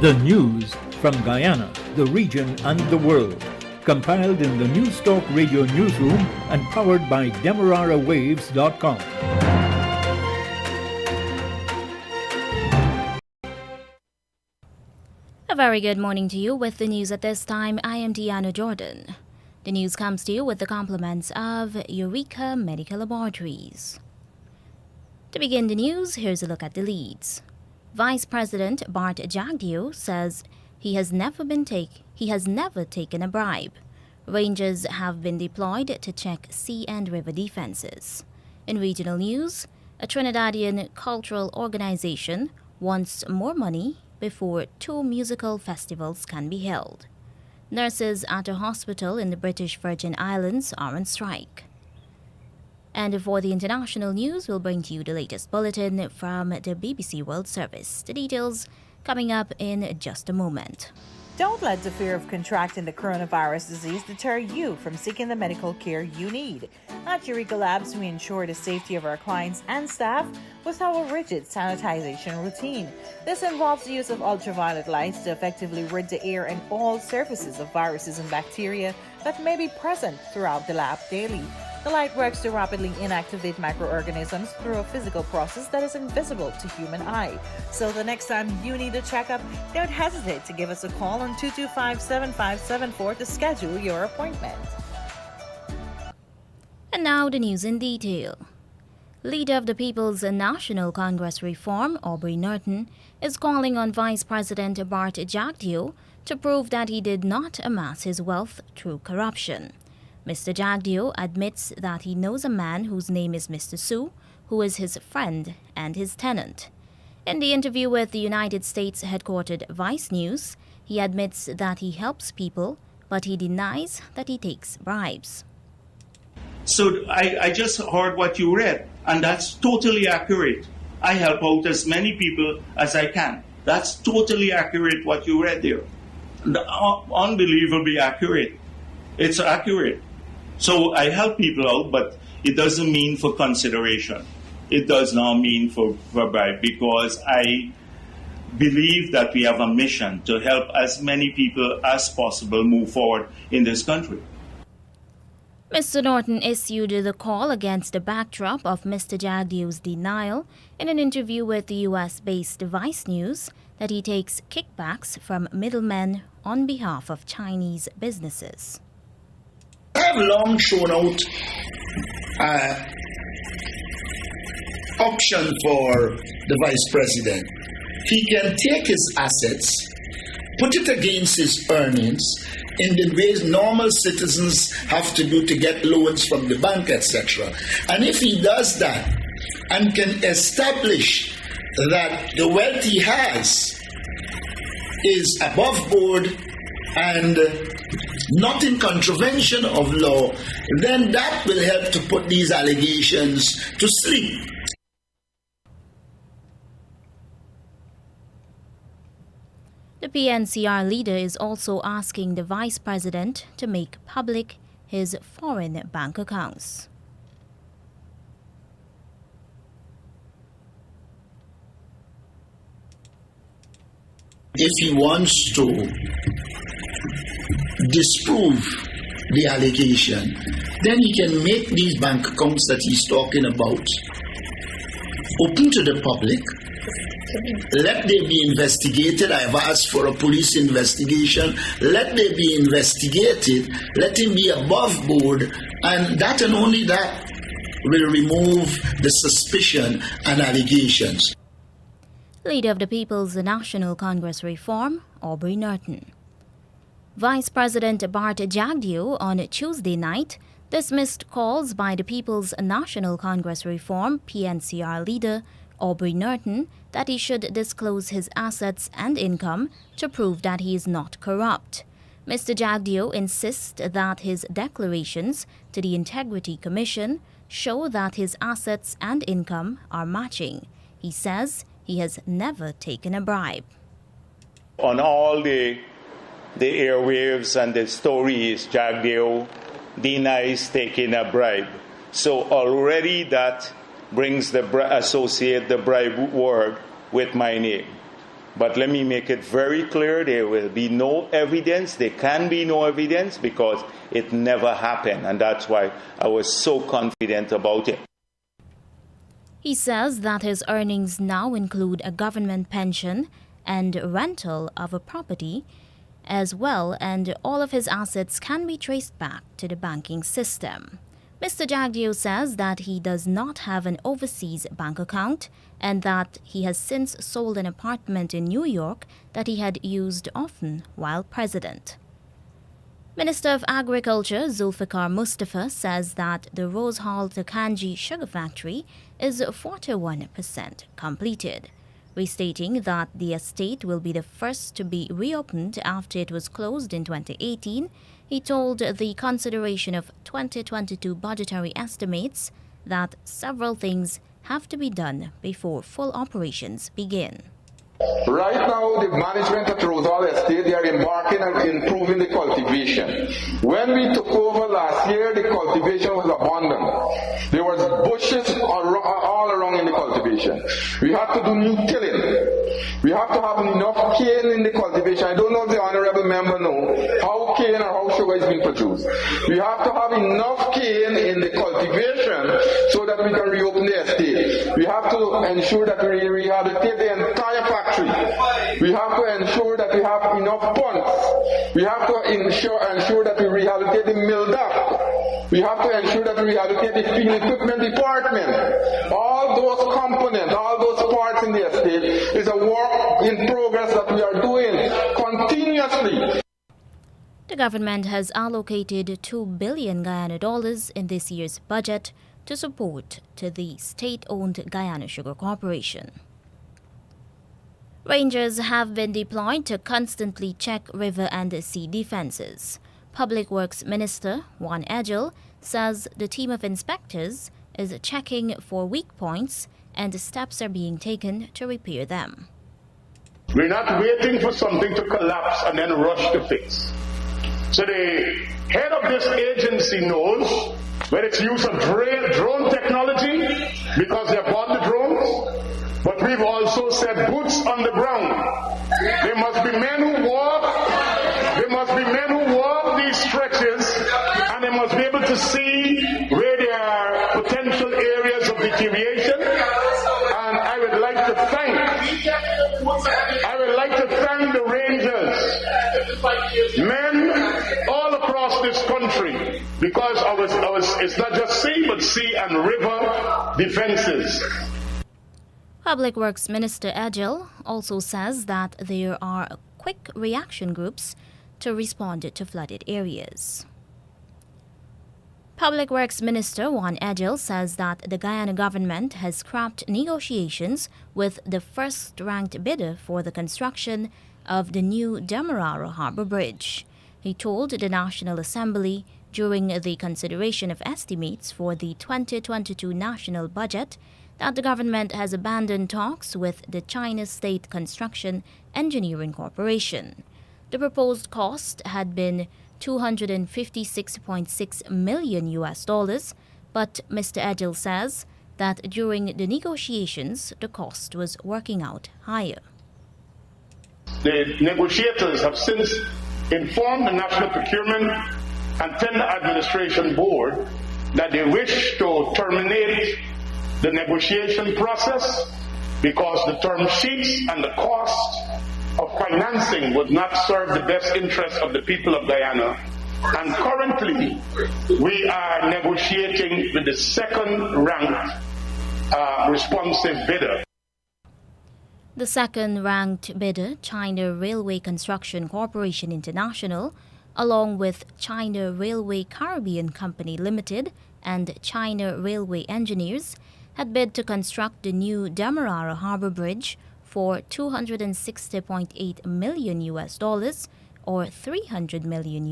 The news from Guyana, the region and the world. Compiled in the News Talk Radio newsroom and powered by DemeraraWaves.com. A very good morning to you. With the news at this time, I am Deanna Jordan. The news comes to you with the compliments of Eureka Medical Laboratories. To begin the news, here's a look at the leads. Vice President Bart Jagdeo says he has never taken a bribe. Rangers have been deployed to check sea and river defenses. In regional news, a Trinidadian cultural organization wants more money before 2 musical festivals can be held. Nurses at a hospital in the British Virgin Islands are on strike. And for the international news, we'll bring to you the latest bulletin from the BBC World Service. The details coming up in just a moment. Don't let the fear of contracting the coronavirus disease deter you from seeking the medical care you need. At Eureka Labs, we ensure the safety of our clients and staff with our rigid sanitization routine. This involves the use of ultraviolet lights to effectively rid the air and all surfaces of viruses and bacteria that may be present throughout the lab daily. The light works to rapidly inactivate microorganisms through a physical process that is invisible to human eye. So the next time you need a checkup, don't hesitate to give us a call on 225-7574 to schedule your appointment. And now the news in detail. Leader of the People's National Congress Reform, Aubrey Norton, is calling on Vice President Bart Jagdeo to prove that he did not amass his wealth through corruption. Mr. Jagdeo admits that he knows a man whose name is Mr. Su, who is his friend and his tenant. In the interview with the United States headquartered Vice News, he admits that he helps people, but he denies that he takes bribes. So I just heard what you read, and that's totally accurate. I help out as many people as I can. That's totally accurate what you read there. Unbelievably accurate. It's accurate. So I help people out, but it doesn't mean for consideration. It does not mean for bribe, because I believe that we have a mission to help as many people as possible move forward in this country. Mr. Norton issued the call against the backdrop of Mr. Jagdeo's denial in an interview with the U.S.-based Vice News that he takes kickbacks from middlemen on behalf of Chinese businesses. I have long shown out option for the vice president. He can take his assets, put it against his earnings in the ways normal citizens have to do to get loans from the bank, etc. And if he does that and can establish that the wealth he has is above board and not in contravention of law, then that will help to put these allegations to sleep. The PNCR leader is also asking the vice president to make public his foreign bank accounts. If he wants to disprove the allegation, then he can make these bank accounts that he's talking about open to the public. Let them be investigated. I've asked for a police investigation. Let them be investigated. Let him be above board. And that and only that will remove the suspicion and allegations. Leader of the People's National Congress Reform, Aubrey Norton. Vice President Bart Jagdeo on Tuesday night dismissed calls by the People's National Congress Reform PNCR leader Aubrey Norton that he should disclose his assets and income to prove that he is not corrupt. Mr. Jagdeo insists that his declarations to the Integrity Commission show that his assets and income are matching. He says he has never taken a bribe. On all the airwaves and the stories, Jagdeo denies taking a bribe. So already that brings associate the bribe word with my name. But let me make it very clear, there will be no evidence, there can be no evidence because it never happened, and that's why I was so confident about it. He says that his earnings now include a government pension and rental of a property as well, and all of his assets can be traced back to the banking system. Mr. Jagdeo says that he does not have an overseas bank account and that he has since sold an apartment in New York that he had used often while president. Minister of Agriculture Zulfikar Mustafa says that the Rose Hall to Kanji sugar factory is 41% completed, restating that the estate will be the first to be reopened after it was closed in 2018. He told the consideration of 2022 budgetary estimates that several things have to be done before full operations begin. Right now, the management at Rosal Estate, they are embarking on improving the cultivation. When we took over last year, the cultivation was abandoned. There was bushes all around in the cultivation. We have to do new tilling. We have to have enough cane in the cultivation. I don't know if the honorable member know how cane or how sugar is being produced. We have to have enough cane in the cultivation so that we can reopen the estate. We have to ensure that we rehabilitate the entire factory. We have to ensure that we have enough ponds. We have to ensure that we rehabilitate the mill duct. We have to ensure that we rehabilitate the field equipment department. All those components, all those parts in the estate is a work in progress that we are doing continuously. The government has allocated 2 billion Guyana dollars in this year's budget to support to the state-owned Guyana Sugar Corporation. Rangers have been deployed to constantly check river and sea defenses. Public Works Minister Juan Edgel says the team of inspectors is checking for weak points and steps are being taken to repair them. We're not waiting for something to collapse and then rush to fix. So the head of this agency knows where it's use of drone technology because they bought the drones. But we've also said boots on the ground. There must be men who walk. There must be men who walk these stretches, and they must be able to see where there are potential areas of deterioration. And I would like to thank the Rangers, men all across this country, because it's not just sea, but sea and river defenses. Public Works Minister Edgel also says that there are quick reaction groups to respond to flooded areas. Public Works Minister Juan Edgel says that the Guyana government has scrapped negotiations with the first-ranked bidder for the construction of the new Demerara Harbour Bridge. He told the National Assembly during the consideration of estimates for the 2022 national budget that the government has abandoned talks with the China State Construction Engineering Corporation. The proposed cost had been $256.6 million, but Mr. Edgel says that during the negotiations, the cost was working out higher. The negotiators have since informed the National Procurement and Tender Administration Board that they wish to terminate the negotiation process because the term sheets and the cost of financing would not serve the best interest of the people of Guyana. And currently, we are negotiating with the second-ranked responsive bidder. The second-ranked bidder, China Railway Construction Corporation International, along with China Railway Caribbean Company Limited and China Railway Engineers, had bid to construct the new Demerara Harbour Bridge for $260.8 million or $300 million.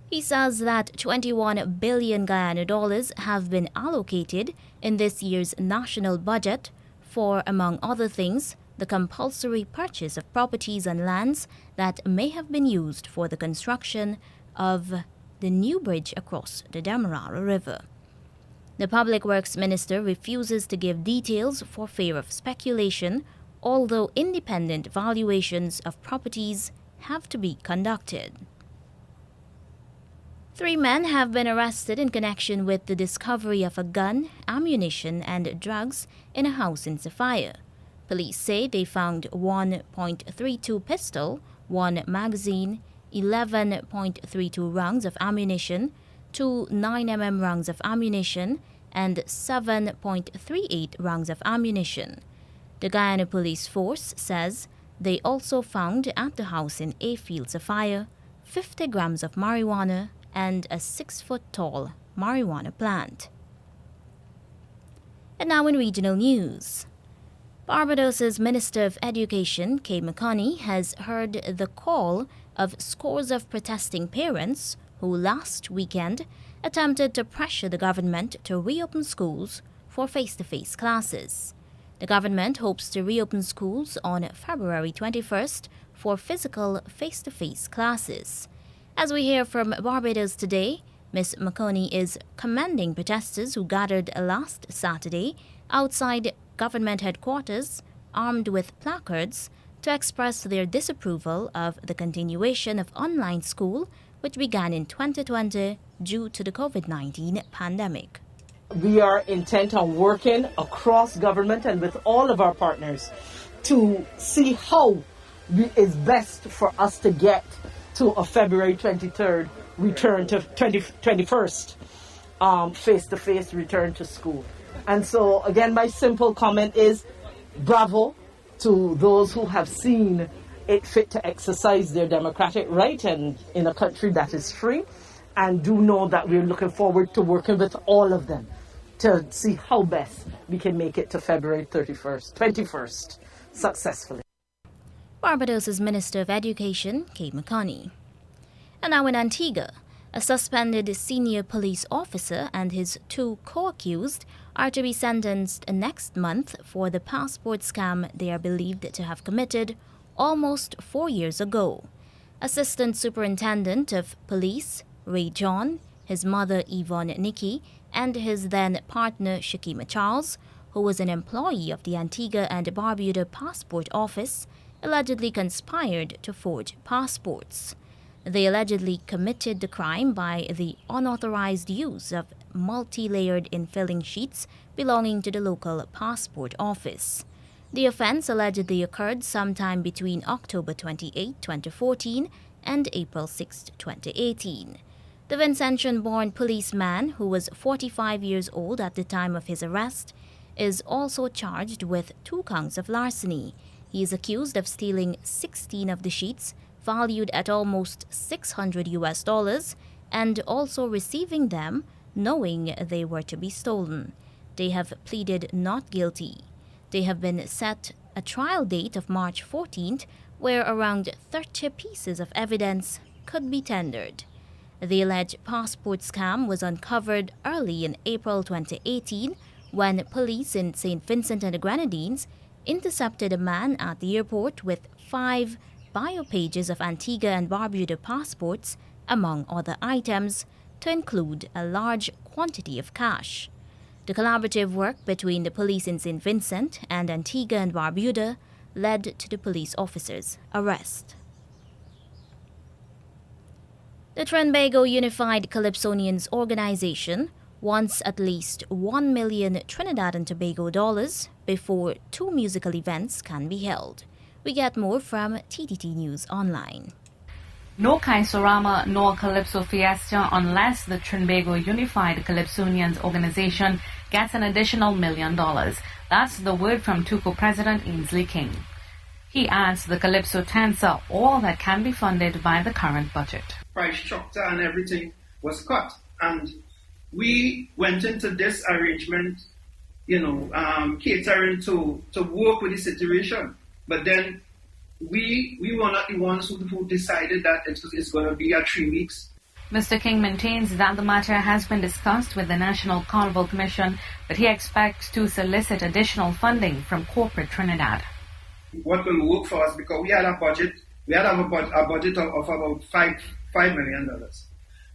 He says that 21 billion Guyana dollars have been allocated in this year's national budget for, among other things, the compulsory purchase of properties and lands that may have been used for the construction of the new bridge across the Demerara River. The Public Works Minister refuses to give details for fear of speculation although independent valuations of properties have to be conducted. 3 men have been arrested in connection with the discovery of a gun, ammunition, and drugs in a house in Sophia. Police say they found 1.32 pistol, 1 magazine, 11.32 rounds of ammunition, 2 9mm rounds of ammunition, and 7.38 rounds of ammunition. The Guyana Police Force says they also found at the house in Ayfield, Sophia, 50 grams of marijuana and a 6-foot-tall marijuana plant. And now in regional news. Barbados's Minister of Education, Kay McConney, has heard the call of scores of protesting parents who last weekend attempted to pressure the government to reopen schools for face-to-face classes. The government hopes to reopen schools on February 21st for physical face-to-face classes. As we hear from Barbados Today, Ms. McConney is commending protesters who gathered last Saturday outside government headquarters armed with placards to express their disapproval of the continuation of online school, which began in 2020 due to the COVID-19 pandemic. We are intent on working across government and with all of our partners to see how it is best for us to get to a February 23rd return to 21st face-to-face return to school. And so, again, my simple comment is bravo to those who have seen it fit to exercise their democratic right and in a country that is free. And do know that we're looking forward to working with all of them to see how best we can make it to February 21st successfully. Barbados's Minister of Education, Kay McConney. And now in Antigua, a suspended senior police officer and his 2 co-accused are to be sentenced next month for the passport scam they are believed to have committed almost 4 years ago. Assistant Superintendent of Police Ray John, his mother Yvonne Nikki, and his then partner Shakima Charles, who was an employee of the Antigua and Barbuda Passport Office, allegedly conspired to forge passports. They allegedly committed the crime by the unauthorized use of multi-layered infilling sheets belonging to the local passport office. The offense allegedly occurred sometime between October 28, 2014 and April 6, 2018. The Vincentian-born policeman, who was 45 years old at the time of his arrest, is also charged with 2 counts of larceny. He is accused of stealing 16 of the sheets, valued at almost $600 and also receiving them knowing they were to be stolen. They have pleaded not guilty. They have been set a trial date of March 14th, where around 30 pieces of evidence could be tendered. The alleged passport scam was uncovered early in April 2018 when police in St. Vincent and the Grenadines intercepted a man at the airport with 5 bio pages of Antigua and Barbuda passports, among other items, to include a large quantity of cash. The collaborative work between the police in St. Vincent and Antigua and Barbuda led to the police officer's arrest. The Trinbago Unified Calypsonians Organization wants at least $1 million Trinidad and Tobago dollars before 2 musical events can be held. We get more from TTT News Online. No Kaisorama nor Calypso Fiesta unless the Trinbago Unified Calypsonians Organization gets an additional $1 million. That's the word from TUCO President Ainsley King. He adds the Calypso tents are all that can be funded by the current budget. Price structure and everything was cut, and we went into this arrangement, catering to work with the situation. But then we were not the ones who decided that it's going to be 3 weeks. Mr. King maintains that the matter has been discussed with the National Carnival Commission, but he expects to solicit additional funding from corporate Trinidad. What will work for us, because we had a budget of about $5 million,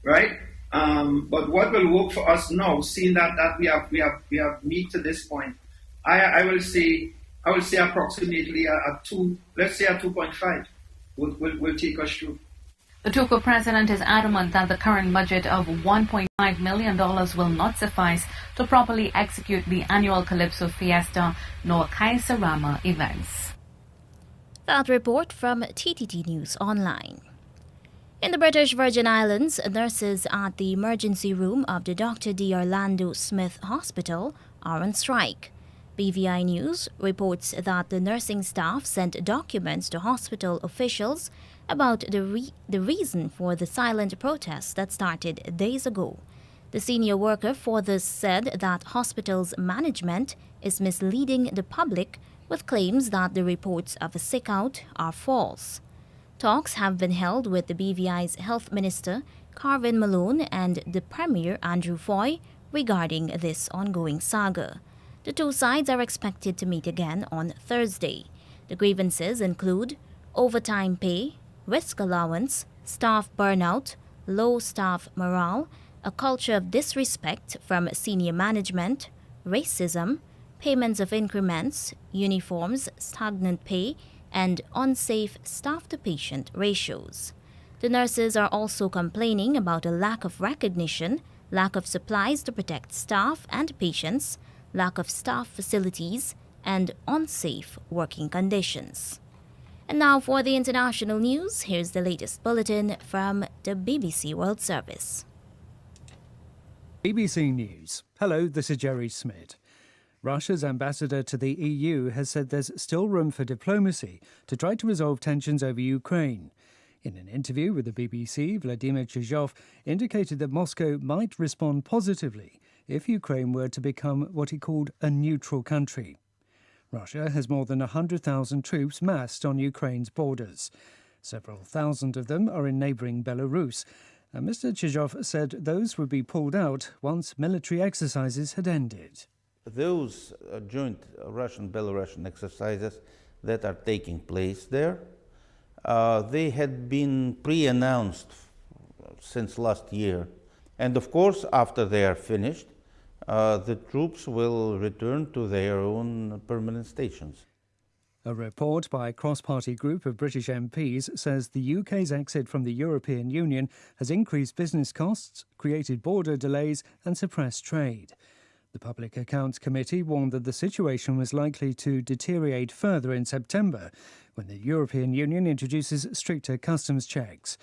right? But what will work for us now, seeing that we have meet to this point, I will say I would say approximately a 2, let's say a 2.5 will take us through. The TUCO president is adamant that the current budget of $1.5 million will not suffice to properly execute the annual Calypso Fiesta nor Kaisarama events. That report from TTT News Online. In the British Virgin Islands, nurses at the emergency room of the Dr. D. Orlando Smith Hospital are on strike. BVI News reports that the nursing staff sent documents to hospital officials about the reason for the silent protest that started days ago. The senior worker for this said that hospital's management is misleading the public with claims that the reports of a sick-out are false. Talks have been held with the BVI's Health Minister, Carvin Malone, and the Premier, Andrew Foy, regarding this ongoing saga. The two sides are expected to meet again on Thursday. The grievances include overtime pay, risk allowance, staff burnout, low staff morale, a culture of disrespect from senior management, racism, payments of increments, uniforms, stagnant pay, and unsafe staff-to-patient ratios. The nurses are also complaining about a lack of recognition, lack of supplies to protect staff and patients, lack of staff facilities, and unsafe working conditions. And now for the international news, here's the latest bulletin from the BBC World Service. BBC News. Hello, this is Jerry Smith. Russia's ambassador to the EU has said there's still room for diplomacy to try to resolve tensions over Ukraine. In an interview with the BBC, Vladimir Chizhov indicated that Moscow might respond positively if Ukraine were to become what he called a neutral country. Russia has more than 100,000 troops massed on Ukraine's borders. Several thousand of them are in neighbouring Belarus, and Mr. Chizhov said those would be pulled out once military exercises had ended. Those joint Russian-Belarusian exercises that are taking place there, they had been pre-announced since last year. And of course, after they are finished, the troops will return to their own permanent stations. A report by a cross-party group of British MPs says the UK's exit from the European Union has increased business costs, created border delays and suppressed trade. The Public Accounts Committee warned that the situation was likely to deteriorate further in September when the European Union introduces stricter customs checks.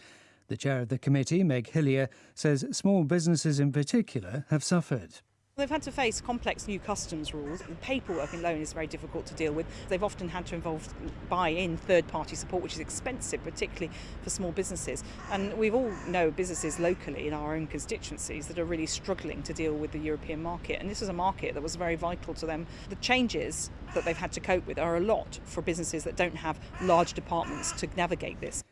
The chair of the committee, Meg Hillier, says small businesses in particular have suffered. They've had to face complex new customs rules. The paperwork alone is very difficult to deal with. They've often had to buy in third-party support, which is expensive, particularly for small businesses. And we all know businesses locally in our own constituencies that are really struggling to deal with the European market. And this is a market that was very vital to them. The changes that they've had to cope with are a lot for businesses that don't have large departments to navigate this.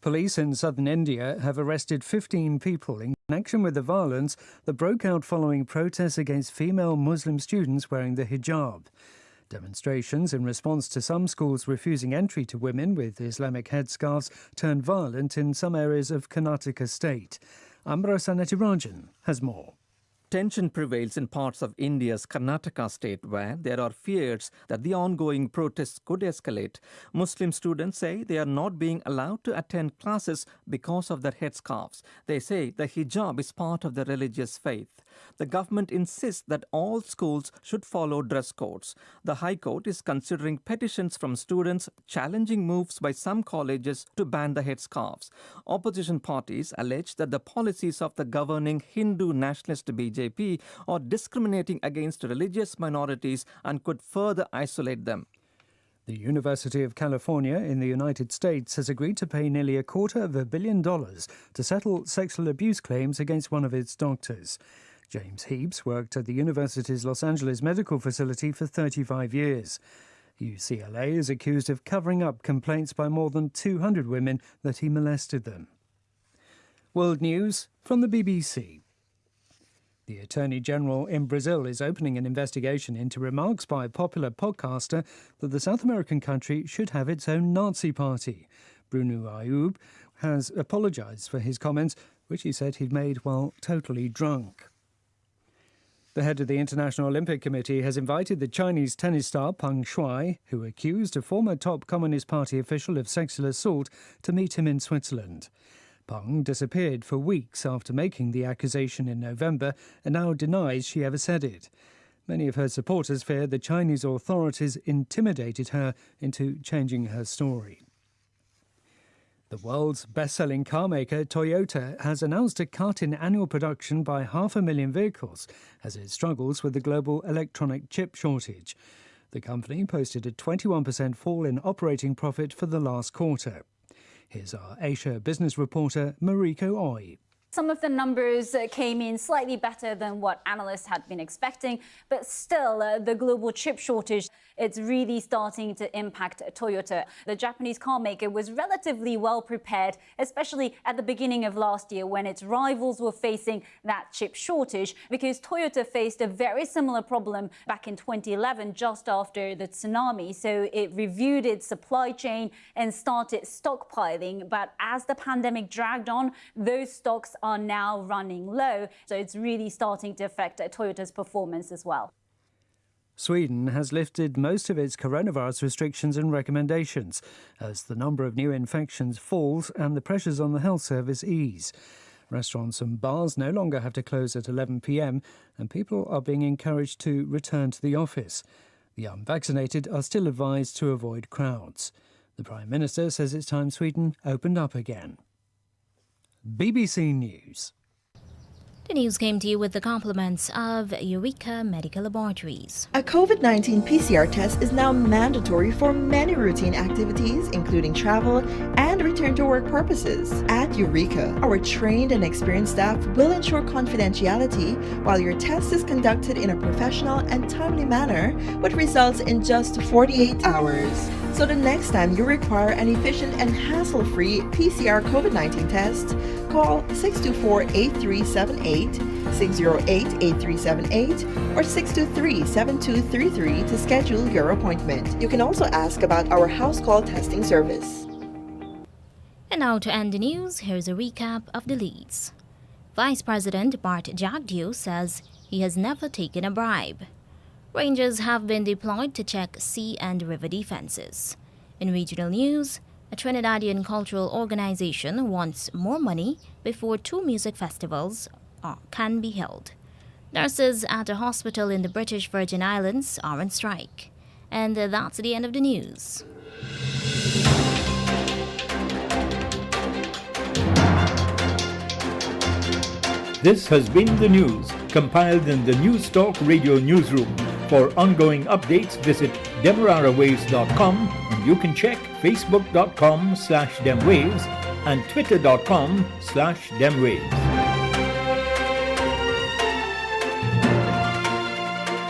Police in southern India have arrested 15 people in connection with the violence that broke out following protests against female Muslim students wearing the hijab. Demonstrations in response to some schools refusing entry to women with Islamic headscarves turned violent in some areas of Karnataka state. Ambra Sanatirajan has more. Tension prevails in parts of India's Karnataka state where there are fears that the ongoing protests could escalate. Muslim students say they are not being allowed to attend classes because of their headscarves. They say the hijab is part of their religious faith. The government insists that all schools should follow dress codes. The High Court is considering petitions from students challenging moves by some colleges to ban the headscarves. Opposition parties allege that the policies of the governing Hindu nationalist BJP are discriminating against religious minorities and could further isolate them. The University of California in the United States has agreed to pay nearly $250 million to settle sexual abuse claims against one of its doctors. James Heaps worked at the university's Los Angeles medical facility for 35 years. UCLA is accused of covering up complaints by more than 200 women that he molested them. World News from the BBC. The Attorney General in Brazil is opening an investigation into remarks by a popular podcaster that the South American country should have its own Nazi party. Bruno Ayoub has apologised for his comments, which he said he'd made while totally drunk. The head of the International Olympic Committee has invited the Chinese tennis star Peng Shuai, who accused a former top Communist Party official of sexual assault, to meet him in Switzerland. Peng disappeared for weeks after making the accusation in November and now denies she ever said it. Many of her supporters fear the Chinese authorities intimidated her into changing her story. The world's best-selling car maker Toyota has announced a cut in annual production by 500,000 vehicles as it struggles with the global electronic chip shortage. The company posted a 21% fall in operating profit for the last quarter. Here's our Asia business reporter Mariko Oi. Some of the numbers came in slightly better than what analysts had been expecting, but still the global chip shortage, it's really starting to impact Toyota. The Japanese car maker was relatively well prepared, especially at the beginning of last year when its rivals were facing that chip shortage, because Toyota faced a very similar problem back in 2011, just after the tsunami. So it reviewed its supply chain and started stockpiling. But as the pandemic dragged on, those stocks are now running low. So it's really starting to affect Toyota's performance as well. Sweden has lifted most of its coronavirus restrictions and recommendations as the number of new infections falls and the pressures on the health service ease. Restaurants and bars no longer have to close at 11 p.m. and people are being encouraged to return to the office. The unvaccinated are still advised to avoid crowds. The Prime Minister says it's time Sweden opened up again. BBC News. The news came to you with the compliments of Eureka Medical Laboratories. A COVID-19 PCR test is now mandatory for many routine activities, including travel and return to work purposes. At Eureka, our trained and experienced staff will ensure confidentiality while your test is conducted in a professional and timely manner, with results in just 48 hours. So the next time you require an efficient and hassle-free PCR COVID-19 test, call 624-8378, 608-8378, or 623-7233 to schedule your appointment. You can also ask about our house call testing service. And now to end the news, here's a recap of the leads. Vice President Bart Jagdeo says he has never taken a bribe. Rangers have been deployed to check sea and river defenses. In regional news, a Trinidadian cultural organization wants more money before 2 music festivals can be held. Nurses at a hospital in the British Virgin Islands are on strike. And that's the end of the news. This has been the news, compiled in the News Talk Radio Newsroom. For ongoing updates, visit demerarawaves.com, and you can check facebook.com/demwaves and twitter.com/demwaves.